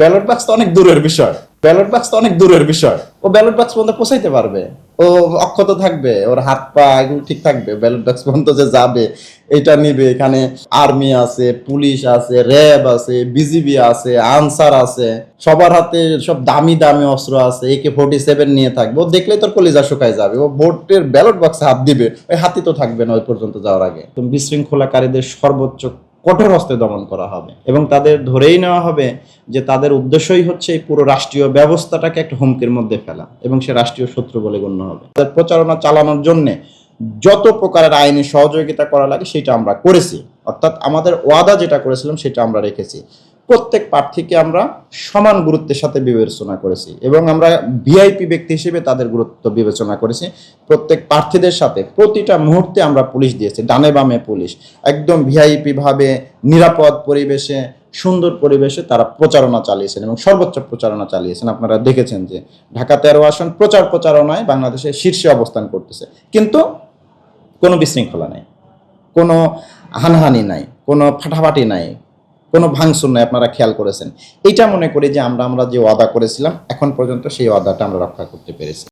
Ballot বাক্স তো অনেক দূরের বিষয়, ব্যালট বাক্স তো অনেক দূরের বিষয়। ও ব্যালট বাক্স পর্যন্ত পৌঁছাইতে পারবে, ও অক্ষত থাকবে, ওর হাত পা এগুলো ঠিক থাকবে, ব্যালট বাক্স পর্যন্ত যে যাবে এটা নিবে। এখানে আর্মি আছে, পুলিশ আছে, র্যাব আছে, বিজিবি আছে, আনসার আছে, সবার হাতে সব দামি দামি অস্ত্র আছে, AK-47 নিয়ে থাকবে। ও দেখলেই তোর কলিজা শুকায় যাবে। ও ভোটের ব্যালট বাক্সে হাত দিবে, ওই হাতি তো থাকবে না ওই পর্যন্ত যাওয়ার আগে। তুমি বিশৃঙ্খলাকারীদের সর্বোচ্চ কঠোর হস্তে দমন করা হবে এবং তাদের ধরেই নেওয়া হবে যে তাদের উদ্দেশ্যই হচ্ছে এই পুরো রাষ্ট্রীয় ব্যবস্থাটাকে একটা হুমকির মধ্যে ফেলা, এবং সে রাষ্ট্রীয় শত্রু বলে গণ্য হবে। তাদের প্রচারণা চালানোর জন্য যত প্রকারের আইনি সহযোগিতা করা লাগে সেটা আমরা করেছি, অর্থাৎ আমাদের ওয়াদা যেটা করেছিলাম সেটা আমরা রেখেছি। প্রত্যেক প্রার্থীকে আমরা সমান গুরুত্বের সাথে বিবেচনা করেছি এবং আমরা ভিআইপি ব্যক্তি হিসেবে তাদের গুরুত্ব বিবেচনা করেছি। প্রত্যেক প্রার্থীদের সাথে প্রতিটা মুহূর্তে আমরা পুলিশ দিয়েছি, ডানে বামে পুলিশ, একদম ভিআইপি ভাবে নিরাপদ পরিবেশে, সুন্দর পরিবেশে তারা প্রচারণা চালিয়েছেন এবং সর্বোচ্চ প্রচারণা চালিয়েছেন। আপনারা দেখেছেন যে ঢাকা 13 আসন প্রচারণায় বাংলাদেশের শীর্ষে অবস্থান করতেছে, কিন্তু কোনো বিশৃঙ্খলা নাই, কোনো হানাহানি নাই, কোনো ফাটাফাটি নাই, কোনো ভাঙচুর নাই। আপনারা খেয়াল করেছেন। এইটা মনে করি যে আমরা যে ওয়াদা করেছিলাম এখন পর্যন্ত সেই ওয়াদাটা আমরা রক্ষা করতে পেরেছি।